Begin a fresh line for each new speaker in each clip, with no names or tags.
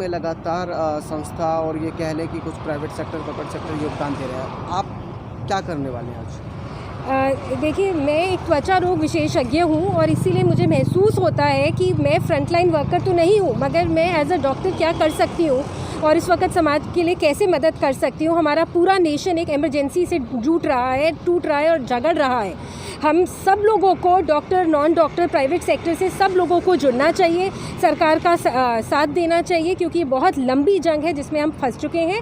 में लगातार संस्था और ये कह लें कि कुछ प्राइवेट सेक्टर योगदान दे रहा है, आप क्या करने वाले हैं आज?
देखिए, मैं एक त्वचा रोग विशेषज्ञ हूँ और इसीलिए मुझे महसूस होता है कि मैं फ्रंटलाइन वर्कर तो नहीं हूँ, मगर मैं एज अ डॉक्टर क्या कर सकती हूँ और इस वक्त समाज के लिए कैसे मदद कर सकती हूँ। हमारा पूरा नेशन एक इमरजेंसी से जूझ रहा है, टूट रहा है और झगड़ रहा है। हम सब लोगों को, doctor, non doctor, private sector से सब लोगों को जुड़ना चाहिए, सरकार का साथ देना चाहिए, क्योंकि ये बहुत लंबी जंग है जिसमें हम फंस चुके हैं।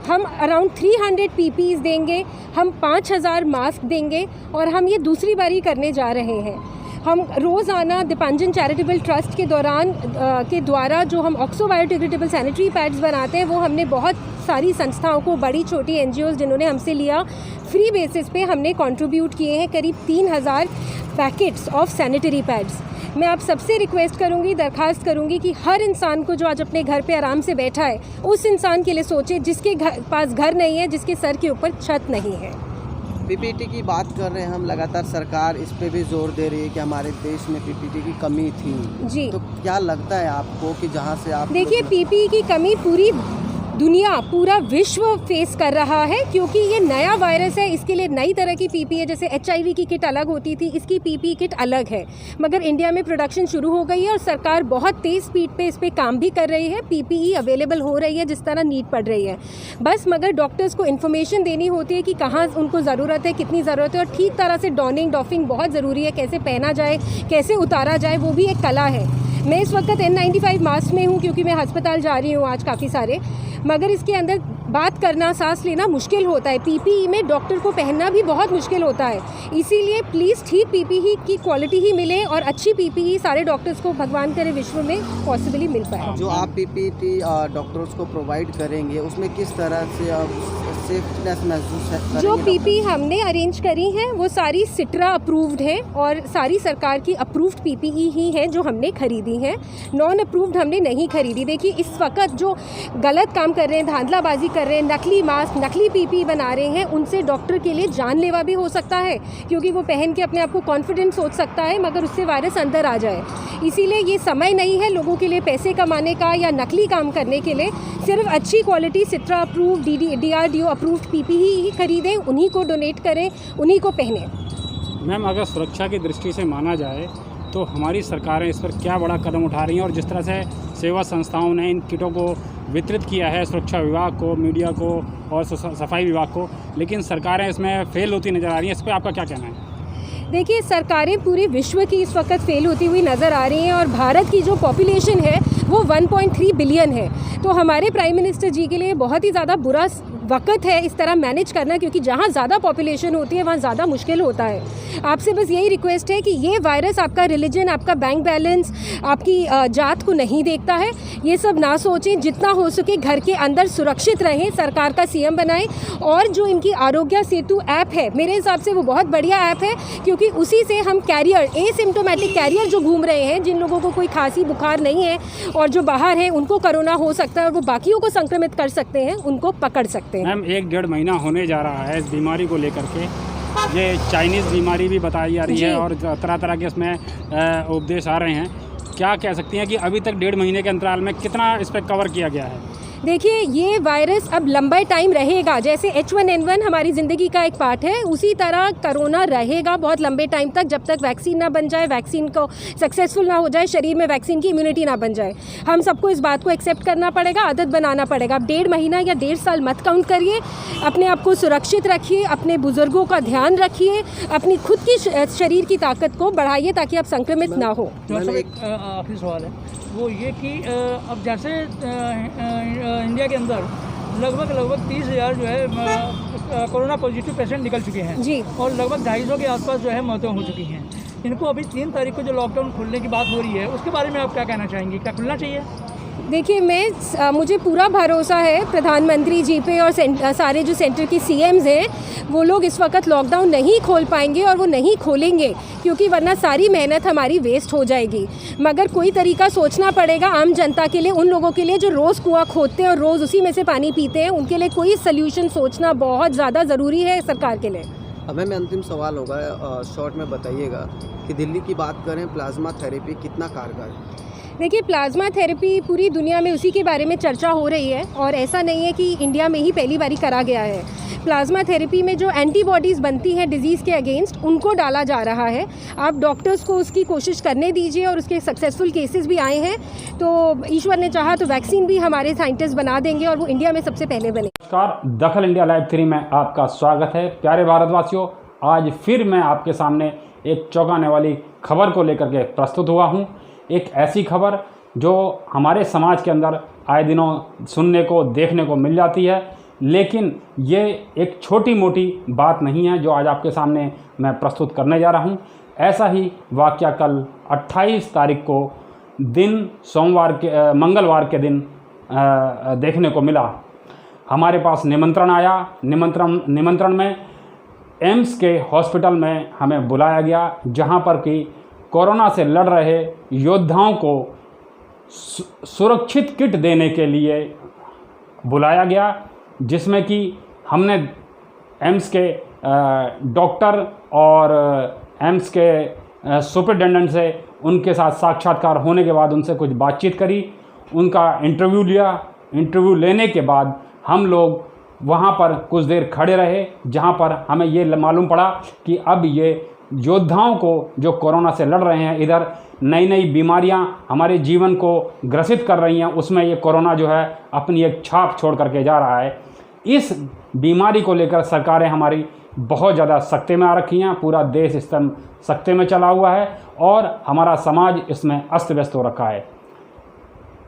हम अराउंड 300 PPEs देंगे, हम 5000 मास्क देंगे और हम ये दूसरी बारी करने जा रहे हैं। हम रोज़ाना दीपांजन चैरिटेबल ट्रस्ट के द्वारा जो हम ऑक्सो बायोडिग्रेडेबल सैनिटरी पैड्स बनाते हैं, वो हमने बहुत सारी संस्थाओं को, बड़ी छोटी NGOs जिन्होंने हमसे लिया, फ्री बेसिस पे हमने कंट्रीब्यूट किए हैं करीब 3000 पैकेट्स ऑफ सैनिटरी पैड्स। मैं आप सबसे रिक्वेस्ट करूंगी, दरखास्त करूंगी कि हर इंसान को जो आज अपने घर पे आराम से बैठा है, उस इंसान के लिए सोचे जिसके पास घर नहीं है, जिसके सर के ऊपर छत नहीं है।
PPT की बात कर रहे हैं हम, लगातार सरकार इस पे भी जोर दे रही है कि हमारे देश में PPT की कमी थी
जी।
तो क्या लगता है आपको कि जहां से आप
देखिए, PPE की कमी पूरी दुनिया, पूरा विश्व फेस कर रहा है, क्योंकि ये नया वायरस है। इसके लिए नई तरह की PPE है। जैसे HIV की किट अलग होती थी, इसकी PPE किट अलग है, मगर इंडिया में प्रोडक्शन शुरू हो गई है और सरकार बहुत तेज़ स्पीड पे इस पे काम भी कर रही है। PPE अवेलेबल हो रही है जिस तरह नीड पड़ रही है, बस मगर डॉक्टर्स को इन्फॉर्मेशन देनी होती है कि कहाँ उनको ज़रूरत है, कितनी ज़रूरत है, और ठीक तरह से डॉफिंग बहुत ज़रूरी है। कैसे पहना जाए, कैसे उतारा जाए, वो भी एक कला है। मैं इस वक्त N95 मास्क में हूँ क्योंकि मैं अस्पताल जा रही हूँ आज काफ़ी सारे, मगर इसके अंदर बात करना, सांस लेना मुश्किल होता है। PPE में डॉक्टर को पहनना भी बहुत मुश्किल होता है। इसीलिए प्लीज़ ठीक PPE की क्वालिटी ही मिले और अच्छी PPE सारे डॉक्टर्स को भगवान करे विश्व में पॉसिबली मिल पाए।
जो आप PPE डॉक्टर्स को प्रोवाइड करेंगे उसमें किस तरह से सेफ्टीनेस महसूस है?
जो PPE हमने अरेंज करी हैं वो सारी सिट्रा अप्रूव्ड है और सारी सरकार की अप्रूव्ड PPE ही है जो हमने खरीदी हैं। नॉन अप्रूव्ड हमने नहीं खरीदी। देखिए, इस वक्त जो गलत काम कर रहे हैं, धांधलाबाजी कर रहे हैं, नकली मास्क, नकली PPE बना रहे हैं, उनसे डॉक्टर के लिए जानलेवा भी हो सकता है, क्योंकि वो पहन के अपने आप को कॉन्फिडेंट सोच सकता है, मगर उससे वायरस अंदर आ जाए। इसीलिए ये समय नहीं है लोगों के लिए पैसे कमाने का या नकली काम करने के लिए। सिर्फ अच्छी quality Sitra approved, DRDO approved PPE ही खरीदें, उन्हीं को डोनेट करें, उन्हीं को पहने।
मैम, अगर सुरक्षा की दृष्टि से माना जाए तो हमारी सरकारें इस पर क्या बड़ा कदम उठा रही हैं, और जिस तरह से सेवा संस्थाओं ने इन किटों को वितरित किया है, सुरक्षा विभाग को, मीडिया को और सफाई विभाग को, लेकिन सरकारें इसमें फेल होती नज़र आ रही हैं। इस पर आपका क्या कहना है?
देखिए, सरकारें पूरे विश्व की इस वक्त फेल होती हुई नज़र आ रही हैं और भारत की जो पॉपुलेशन है वो 1.3 बिलियन है। तो हमारे प्राइम मिनिस्टर जी के लिए बहुत ही ज़्यादा बुरा वक्त है इस तरह मैनेज करना, क्योंकि जहाँ ज़्यादा पॉपुलेशन होती है वहाँ ज़्यादा मुश्किल होता है। आपसे बस यही रिक्वेस्ट है कि ये वायरस आपका रिलीजन, आपका बैंक बैलेंस, आपकी जात को नहीं देखता है। ये सब ना सोचें, जितना हो सके घर के अंदर सुरक्षित रहें, सरकार का CM बनाएं। और जो इनकी आरोग्य सेतु ऐप है, मेरे हिसाब से वो बहुत बढ़िया ऐप है, क्योंकि उसी से हम कैरियर, एसिम्प्टोमेटिक कैरियर जो घूम रहे हैं, जिन लोगों को कोई खांसी बुखार नहीं है और जो बाहर हैं, उनको कोरोना हो सकता है और वो बाकियों को संक्रमित कर सकते हैं, उनको पकड़ सकते हैं।
मैम, 1-1.5 महीना होने जा रहा है इस बीमारी को लेकर के। ये चाइनीज़ बीमारी भी बताई जा रही है और तरह तरह के इसमें उपदेश आ रहे हैं। क्या कह सकती हैं कि अभी तक 1.5 महीने के अंतराल में कितना इस पर कवर किया गया है?
देखिए, ये वायरस अब लंबा टाइम रहेगा। जैसे H1N1 हमारी ज़िंदगी का एक पार्ट है, उसी तरह कोरोना रहेगा बहुत लंबे टाइम तक, जब तक वैक्सीन ना बन जाए, वैक्सीन को सक्सेसफुल ना हो जाए, शरीर में वैक्सीन की इम्यूनिटी ना बन जाए। हम सबको इस बात को एक्सेप्ट करना पड़ेगा, आदत बनाना पड़ेगा। अब 1.5 महीना या 1.5 साल मत काउंट करिए। अपने आप को सुरक्षित रखिए, अपने बुजुर्गों का ध्यान रखिए, अपनी खुद की शरीर की ताकत को बढ़ाइए ताकि आप संक्रमित ना हो।
आखिरी सवाल है वो ये कि अब जैसे इंडिया के अंदर लगभग 30,000 जो है कोरोना पॉजिटिव पेशेंट निकल चुके हैं
जी, और
लगभग 250 के आसपास जो है मौतें हो चुकी हैं। इनको अभी 3 तारीख को जो लॉकडाउन खुलने की बात हो रही है, उसके बारे में आप क्या कहना चाहेंगे? क्या खुलना चाहिए?
देखिए, मुझे पूरा भरोसा है प्रधानमंत्री जी पे और सारे जो सेंटर की CMs हैं, वो लोग इस वक्त लॉकडाउन नहीं खोल पाएंगे और वो नहीं खोलेंगे, क्योंकि वरना सारी मेहनत हमारी वेस्ट हो जाएगी। मगर कोई तरीका सोचना पड़ेगा आम जनता के लिए, उन लोगों के लिए जो रोज़ कुआं खोदते हैं और रोज़ उसी में से पानी पीते हैं, उनके लिए कोई सल्यूशन सोचना बहुत ज़्यादा ज़रूरी है सरकार के लिए।
अब में अंतिम सवाल होगा, शॉर्ट में बताइएगा कि दिल्ली की बात करें, प्लाज्मा थेरेपी कितना कारगर है?
देखिए, प्लाज्मा थेरेपी पूरी दुनिया में उसी के बारे में चर्चा हो रही है और ऐसा नहीं है कि इंडिया में ही पहली बारी करा गया है। प्लाज्मा थेरेपी में जो एंटीबॉडीज़ बनती हैं डिजीज़ के अगेंस्ट, उनको डाला जा रहा है। आप डॉक्टर्स को उसकी कोशिश करने दीजिए और उसके सक्सेसफुल केसेस भी आए हैं, तो ईश्वर ने चाहा तो वैक्सीन भी हमारे साइंटिस्ट बना देंगे और वो इंडिया में सबसे पहले बने।
नमस्कार, दखल इंडिया लाइव 3 में आपका स्वागत है। प्यारे भारतवासियों, आज फिर मैं आपके सामने एक चौंकाने वाली खबर को लेकर के प्रस्तुत हुआ हूं। एक ऐसी खबर जो हमारे समाज के अंदर आए दिनों सुनने को देखने को मिल जाती है, लेकिन ये एक छोटी मोटी बात नहीं है जो आज आपके सामने मैं प्रस्तुत करने जा रहा हूं। ऐसा ही वाकया कल 28 तारीख को दिन मंगलवार के दिन देखने को मिला। हमारे पास निमंत्रण आया। निमंत्रण में एम्स के हॉस्पिटल में हमें बुलाया गया, जहां पर कि कोरोना से लड़ रहे योद्धाओं को सुरक्षित किट देने के लिए बुलाया गया, जिसमें कि हमने एम्स के डॉक्टर और एम्स के सुपरिटेंडेंट से उनके साथ साक्षात्कार होने के बाद उनसे कुछ बातचीत करी, उनका इंटरव्यू लिया। इंटरव्यू लेने के बाद हम लोग वहाँ पर कुछ देर खड़े रहे, जहाँ पर हमें ये मालूम पड़ा कि अब ये योद्धाओं को जो कोरोना से लड़ रहे हैं, इधर नई नई बीमारियां हमारे जीवन को ग्रसित कर रही हैं, उसमें ये कोरोना जो है अपनी एक छाप छोड़ करके जा रहा है। इस बीमारी को लेकर सरकारें हमारी बहुत ज़्यादा सख्ते में आ रखी हैं। पूरा देश इस तरह सख्ते में चला हुआ है और हमारा समाज इसमें अस्त व्यस्त हो रखा है।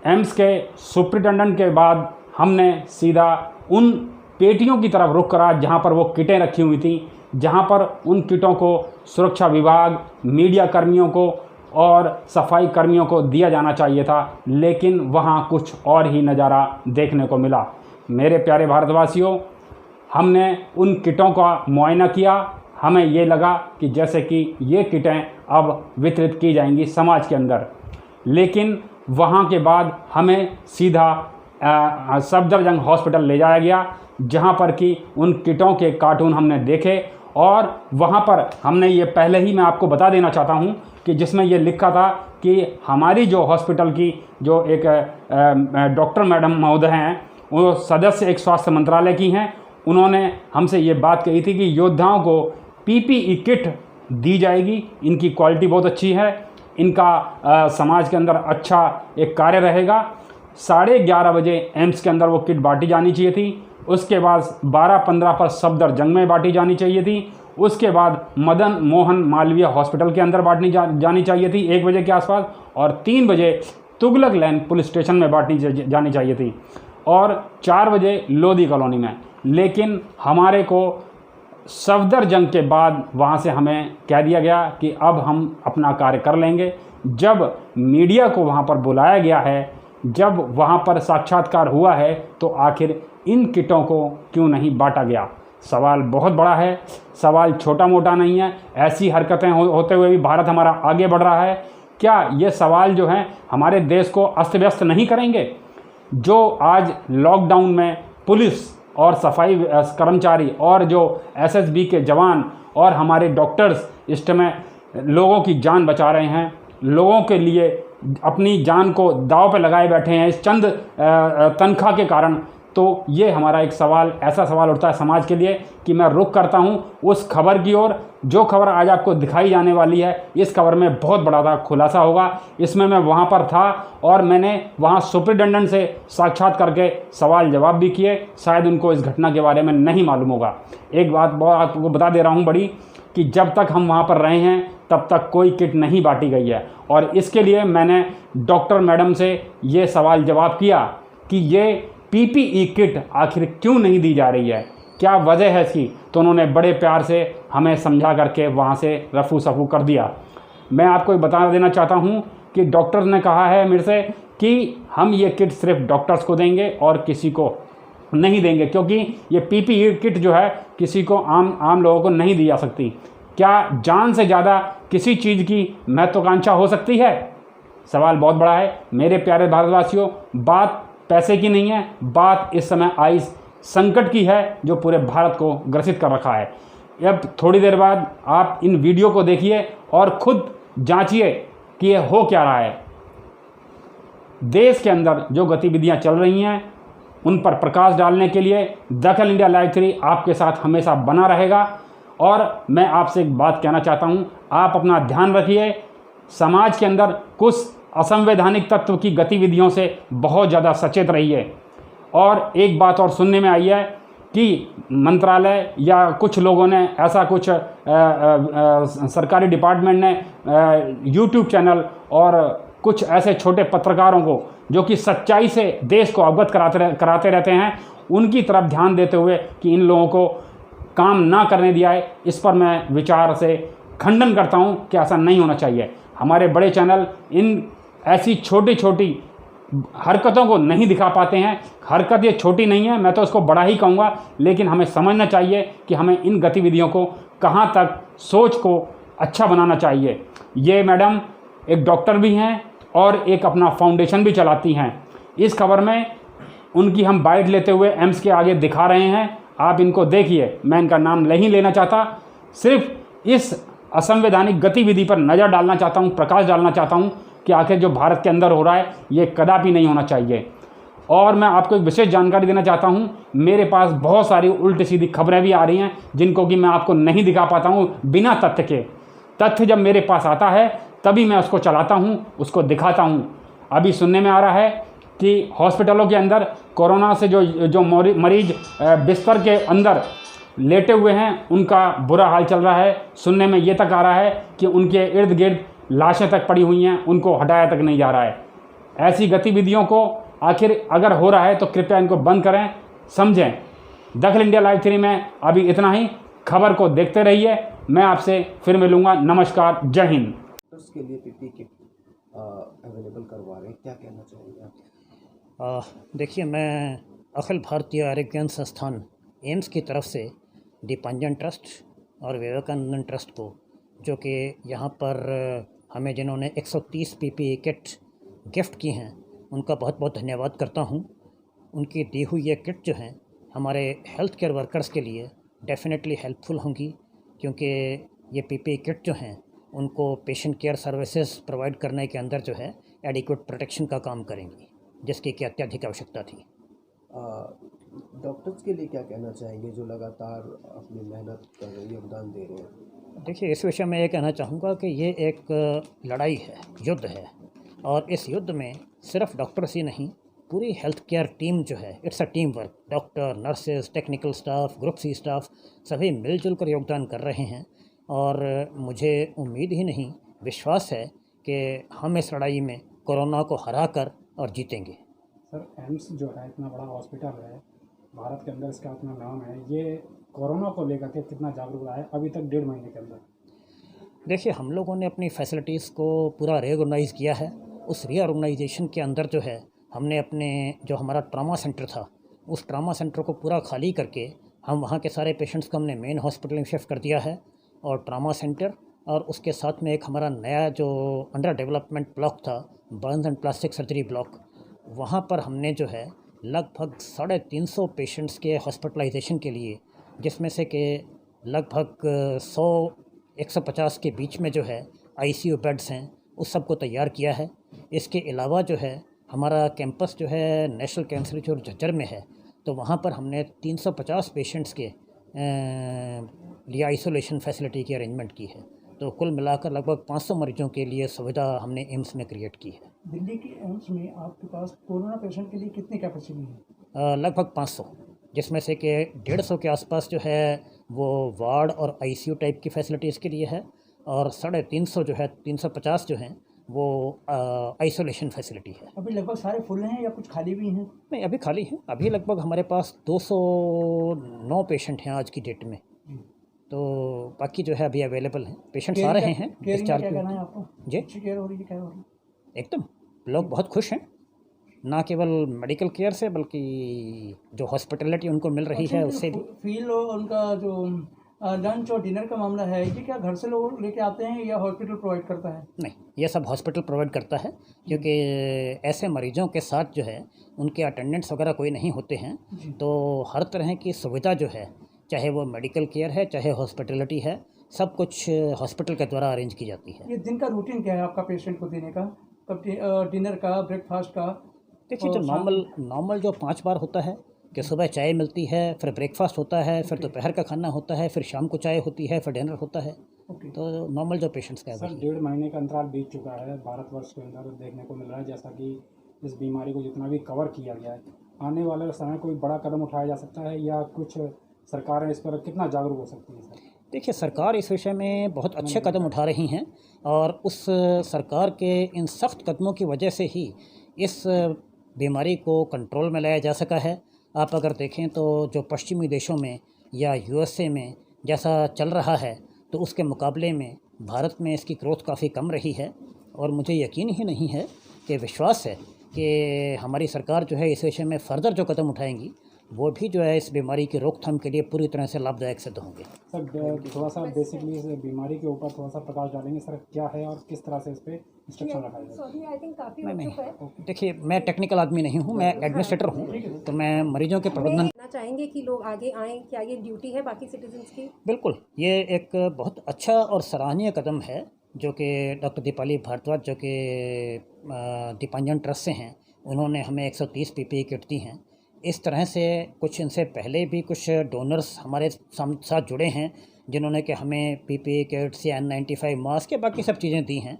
एम्स के सुपरिटेंडेंट के बाद हमने सीधा उन पेटियों की तरफ रुख करा जहां पर वो किटें रखी हुई थी, जहां पर उन किटों को सुरक्षा विभाग, मीडिया कर्मियों को और सफाई कर्मियों को दिया जाना चाहिए था, लेकिन वहां कुछ और ही नज़ारा देखने को मिला। मेरे प्यारे भारतवासियों, हमने उन किटों का मुआयना किया। हमें ये लगा कि जैसे कि ये किटें अब वितरित की जाएंगी समाज के अंदर, लेकिन वहाँ के बाद हमें सीधा सफदरजंग हॉस्पिटल ले जाया गया, जहाँ पर कि उन किटों के कार्टून हमने देखे और वहाँ पर हमने ये पहले ही मैं आपको बता देना चाहता हूँ कि जिसमें ये लिखा था कि हमारी जो हॉस्पिटल की जो एक डॉक्टर मैडम महोदय हैं, वो सदस्य एक स्वास्थ्य मंत्रालय की हैं। उन्होंने हमसे ये बात कही थी कि योद्धाओं को PPE किट दी जाएगी, इनकी क्वालिटी बहुत अच्छी है, इनका समाज के अंदर अच्छा एक कार्य रहेगा। 11:30 बजे एम्स के अंदर वो किट बांटी जानी चाहिए थी। उसके बाद 12:15 पर सफदरजंग में बांटी जानी चाहिए थी। उसके बाद मदन मोहन मालवीय हॉस्पिटल के अंदर बांटनी जानी चाहिए थी 1 बजे के आसपास, और 3 बजे तुगलक लैन पुलिस स्टेशन में बांटी जानी चाहिए थी, और 4 बजे लोधी कॉलोनी में। लेकिन हमारे को सफदरजंग के बाद वहाँ से हमें कह दिया गया कि अब हम अपना कार्य कर लेंगे। जब मीडिया को वहाँ पर बुलाया गया है, जब वहाँ पर साक्षात्कार हुआ है, तो आखिर इन किटों को क्यों नहीं बांटा गया? सवाल बहुत बड़ा है, सवाल छोटा मोटा नहीं है। ऐसी हरकतें होते हुए भी भारत हमारा आगे बढ़ रहा है। क्या ये सवाल जो हैं हमारे देश को अस्त व्यस्त नहीं करेंगे? जो आज लॉकडाउन में पुलिस और सफाई कर्मचारी और जो SSB के जवान और हमारे डॉक्टर्स इस समय लोगों की जान बचा रहे हैं, लोगों के लिए अपनी जान को दांव पे लगाए बैठे हैं इस चंद तनख्वाह के कारण, तो ये हमारा एक सवाल, ऐसा सवाल उठता है समाज के लिए कि मैं रुख करता हूँ उस खबर की ओर। जो खबर आज आपको दिखाई जाने वाली है, इस खबर में बहुत बड़ा खुलासा होगा। इसमें मैं वहाँ पर था और मैंने वहाँ सुपरिटेंडेंट से साक्षात करके सवाल जवाब भी किए। शायद उनको इस घटना के बारे में नहीं मालूम होगा। एक बात आपको बता दे रहा हूँ बड़ी, कि जब तक हम वहाँ पर रहे हैं तब तक कोई किट नहीं बांटी गई है, और इसके लिए मैंने डॉक्टर मैडम से ये सवाल जवाब किया कि ये PPE किट आखिर क्यों नहीं दी जा रही है, क्या वजह है इसकी? तो उन्होंने बड़े प्यार से हमें समझा करके वहाँ से रफू सफू कर दिया। मैं आपको बता देना चाहता हूँ कि डॉक्टर्स ने कहा है मेरे से कि हम ये किट सिर्फ डॉक्टर्स को देंगे और किसी को नहीं देंगे, क्योंकि ये PPE किट जो है किसी को आम लोगों को नहीं दी जा सकती। क्या जान से ज़्यादा किसी चीज़ की महत्वाकांक्षा हो सकती है? सवाल बहुत बड़ा है मेरे प्यारे भारतवासियों। बात पैसे की नहीं है, बात इस समय आई संकट की है जो पूरे भारत को ग्रसित कर रखा है। अब थोड़ी देर बाद आप इन वीडियो को देखिए और खुद जांचिए कि ये हो क्या रहा है। देश के अंदर जो गतिविधियां चल रही हैं उन पर प्रकाश डालने के लिए दखल इंडिया लाइव 3 आपके साथ हमेशा बना रहेगा। और मैं आपसे एक बात कहना चाहता हूं, आप अपना ध्यान रखिए, समाज के अंदर कुछ असंवैधानिक तत्व की गतिविधियों से बहुत ज़्यादा सचेत रहिए। और एक बात और सुनने में आई है कि मंत्रालय या कुछ लोगों ने ऐसा कुछ सरकारी डिपार्टमेंट ने यूट्यूब चैनल और कुछ ऐसे छोटे पत्रकारों को जो कि सच्चाई से देश को अवगत कराते रहते हैं, उनकी तरफ ध्यान देते हुए कि इन लोगों को काम ना करने दिया है, इस पर मैं विचार से खंडन करता हूं कि ऐसा नहीं होना चाहिए। हमारे बड़े चैनल इन ऐसी छोटी छोटी हरकतों को नहीं दिखा पाते हैं। हरकत ये छोटी नहीं है, मैं तो उसको बड़ा ही कहूँगा, लेकिन हमें समझना चाहिए कि हमें इन गतिविधियों को कहाँ तक सोच को अच्छा बनाना चाहिए। ये मैडम एक डॉक्टर भी हैं और एक अपना फाउंडेशन भी चलाती हैं। इस खबर में उनकी हम बाइट लेते हुए एम्स के आगे दिखा रहे हैं, आप इनको देखिए। मैं इनका नाम नहीं लेना चाहता, सिर्फ इस असंवैधानिक गतिविधि पर नज़र डालना चाहता हूँ, प्रकाश डालना चाहता हूँ कि आखिर जो भारत के अंदर हो रहा है ये कदापि नहीं होना चाहिए। और मैं आपको एक विशेष जानकारी देना चाहता हूँ, मेरे पास बहुत सारी उल्टी सीधी खबरें भी आ रही हैं जिनको कि मैं आपको नहीं दिखा पाता हूँ बिना तथ्य के। तथ्य जब मेरे पास आता है तभी मैं उसको चलाता हूँ, उसको दिखाता हूँ। अभी सुनने में आ रहा है कि हॉस्पिटलों के अंदर कोरोना से जो मरीज बिस्तर के अंदर लेटे हुए हैं उनका बुरा हाल चल रहा है। सुनने में ये तक आ रहा है कि उनके इर्द गिर्द लाशें तक पड़ी हुई हैं, उनको हटाया तक नहीं जा रहा है। ऐसी गतिविधियों को आखिर अगर हो रहा है तो कृपया इनको बंद करें, समझें। दखल इंडिया लाइव 3 में अभी इतना ही। खबर को देखते रहिए, मैं आपसे फिर मिलूँगा। नमस्कार, जय हिंद।
डॉक्टर्स के लिए पीपी किट अवेलेबल करवा रहे हैं, क्या कहना चाहेंगे आप?
देखिए, मैं अखिल भारतीय आयुर्विज्ञान संस्थान एम्स की तरफ से दीपांजन ट्रस्ट और विवेकानंदन ट्रस्ट को, जो कि यहाँ पर हमें जिन्होंने 130 पीपीई किट गिफ्ट की हैं, उनका बहुत बहुत धन्यवाद करता हूँ। उनकी दी हुई ये किट जो हैं हमारे हेल्थ केयर वर्कर्स के लिए डेफिनेटली हेल्पफुल होंगी, क्योंकि ये पीपीई किट जो हैं उनको पेशेंट केयर सर्विसेज प्रोवाइड करने के अंदर जो है एडिक्वेट प्रोटेक्शन का काम करेंगी, जिसकी कि अत्यधिक आवश्यकता थी।
डॉक्टर्स के लिए क्या कहना चाहेंगे जो लगातार अपनी मेहनत कर रहे हैं, योगदान दे रहे हैं?
देखिए, इस विषय में ये कहना चाहूँगा कि ये एक लड़ाई है, युद्ध है, और इस युद्ध में सिर्फ डॉक्टर्स ही नहीं, पूरी हेल्थ केयर टीम जो है, it's a team work. Doctor, nurses, technical staff, group C staff सभी मिलजुल कर योगदान कर रहे हैं। और मुझे उम्मीद ही नहीं, विश्वास है कि हम इस लड़ाई में कोरोना को हरा कर और जीतेंगे।
सर, एम्स जो है इतना बड़ा हॉस्पिटल है, भारत के अंदर इसका अपना नाम है, ये कोरोना को लेकर के कितना जागरूक रहा है अभी तक 1.5 महीने के अंदर?
देखिए, हम लोगों ने अपनी फैसिलिटीज़ को पूरा रीऑर्गेनाइज़ किया है। उस रीऑर्गेनाइजेशन के अंदर जो है हमने अपने जो हमारा ट्रॉमा सेंटर था, उस ट्रॉमा सेंटर को पूरा खाली करके हम वहाँ के सारे पेशेंट्स को हमने मेन हॉस्पिटल में शिफ्ट कर दिया है। और ट्रॉमा सेंटर और उसके साथ में एक हमारा नया जो अंडर डेवलपमेंट ब्लॉक था, Burns and plastic surgery block, वहाँ पर हमने जो है लगभग 350 पेशेंट्स के हॉस्पिटलाइजेशन के लिए, जिसमें से कि लगभग 100-150 के बीच में जो है आईसीयू बेड्स हैं, उस सब को तैयार किया है। इसके अलावा जो है हमारा कैंपस जो है नेशनल कैंसर इंस्टीट्यूट झज्जर में है, तो वहाँ पर हमने 350 पेशेंट्स के लिए आइसोलेशन फैसिलिटी की अरेंजमेंट की है। तो कुल मिलाकर लगभग 500 मरीजों के लिए सुविधा हमने एम्स में क्रिएट की है।
दिल्ली की एम्स में आपके पास कोरोना पेशेंट के लिए कितनी कैपेसिटी है?
लगभग 500, जिसमें से कि 150 के आसपास जो है वो वार्ड और आईसीयू टाइप की फैसिलिटीज़ के लिए है, और 350 जो है 350 जो हैं वो आइसोलेशन फैसिलिटी है।
अभी लगभग सारे फुल हैं या कुछ खाली भी हैं?
नहीं, अभी खाली हैं। अभी लगभग हमारे पास 209 पेशेंट हैं आज की डेट में, तो बाकी जो है अभी अवेलेबल हैं। पेशेंट्स आ रहे हैं डिस्चार्ज।
क्या कहना है आपको?
जी,
अच्छी केयर हो रही है? क्या हो रही है?
एकदम लोग बहुत खुश हैं, ना केवल मेडिकल केयर से बल्कि जो हॉस्पिटलिटी उनको मिल रही है उससे भी।
फील और उनका जो लंच और डिनर का मामला है, ये क्या घर से लोग लेके आते हैं या हॉस्पिटल प्रोवाइड करता है?
नहीं, ये सब हॉस्पिटल प्रोवाइड करता है, क्योंकि ऐसे मरीजों के साथ जो है उनके अटेंडेंट्स वगैरह कोई नहीं होते हैं, तो हर तरह की सुविधा जो है, चाहे वो मेडिकल केयर है चाहे हॉस्पिटलिटी है, सब कुछ हॉस्पिटल के द्वारा अरेंज की जाती है।
ये दिन का रूटीन क्या है आपका पेशेंट को देने का? कब डिनर का, ब्रेकफास्ट का।
देखिए, जो नॉर्मल जो 5 बार होता है कि सुबह चाय मिलती है, फिर ब्रेकफास्ट होता है, फिर दोपहर का खाना होता है, फिर शाम को चाय होती है, फिर डिनर होता है। तो नॉर्मल जो पेशेंट्स का है
सर,
वही।
1.5 महीने का अंतराल बीत चुका है भारतवर्ष के अंदर देखने को मिल रहा है, जैसा कि इस बीमारी को जितना भी कवर किया गया है, आने वाले समय कोई बड़ा कदम उठाया जा सकता है या कुछ सरकारें इस पर कितना जागरूक हो सकती है सर?
देखिए, सरकार इस विषय में बहुत अच्छे कदम उठा रही हैं और उस सरकार के इन सख्त कदमों की वजह से ही इस बीमारी को कंट्रोल में लाया जा सका है। आप अगर देखें तो जो पश्चिमी देशों में या यूएसए में जैसा चल रहा है, तो उसके मुकाबले में भारत में इसकी ग्रोथ काफ़ी कम रही है और मुझे यकीन ही नहीं है कि विश्वास है कि हमारी सरकार जो है इस विषय में फ़र्दर जो कदम उठाएंगी वो भी जो है इस बीमारी की रोकथाम के लिए पूरी तरह से लाभदायक सिद्ध होंगे।
सर, थोड़ा सा बेसिकली इस बीमारी के ऊपर थोड़ा सा प्रकाश डालेंगे सर, क्या है और किस तरह से इस पर इंस्ट्रक्शन रखा जाए?
सॉरी, आई थिंक काफ़ी
नहीं,
हो चुका है।
देखिए, मैं टेक्निकल आदमी नहीं हूँ, मैं एडमिनिस्ट्रेटर हूँ, तो मैं मरीजों के प्रबंधन।
कहना चाहेंगे कि लोग आगे आएँ, क्या ये ड्यूटी है बाकी सिटीजन्स की?
बिल्कुल, ये एक बहुत अच्छा और सराहनीय कदम है जो कि डॉक्टर दीपाली भारद्वाज, जो कि दीपांजन ट्रस्ट से हैं, उन्होंने हमें 130 पीपीई किट दी हैं। इस तरह से कुछ इनसे पहले भी कुछ डोनर्स हमारे साथ जुड़े हैं जिन्होंने कि हमें पीपीई किट्स या N95 मास्क या बाकी सब चीज़ें दी हैं।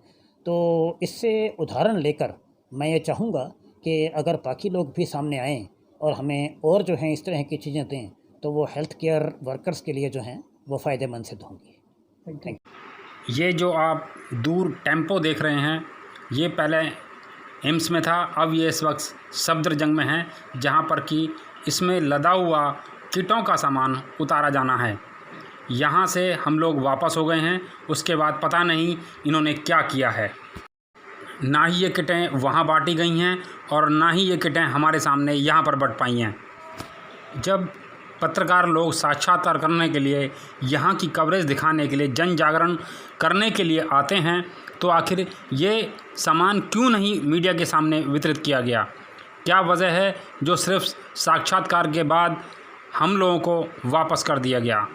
तो इससे उदाहरण लेकर मैं ये चाहूँगा कि अगर बाकी लोग भी सामने आएँ और हमें और जो हैं इस तरह की चीज़ें दें, तो वो हेल्थ केयर वर्कर्स के लिए जो हैं वो फ़ायदेमंद सिद्ध होंगी। Thank you.
ये जो आप दूर टेम्पो देख रहे हैं, ये पहले एम्स में था, अब ये इस वक्त सफदरजंग में है, जहाँ पर कि इसमें लदा हुआ किटों का सामान उतारा जाना है। यहाँ से हम लोग वापस हो गए हैं, उसके बाद पता नहीं इन्होंने क्या किया है। ना ही ये किटें वहाँ बांटी गई हैं और ना ही ये किटें हमारे सामने यहाँ पर बंट पाई हैं। जब पत्रकार लोग साक्षात्कार करने के लिए, यहाँ की कवरेज दिखाने के लिए, जन जागरण करने के लिए आते हैं, तो आखिर ये सामान क्यों नहीं मीडिया के सामने वितरित किया गया? क्या वजह है जो सिर्फ साक्षात्कार के बाद हम लोगों को वापस कर दिया गया?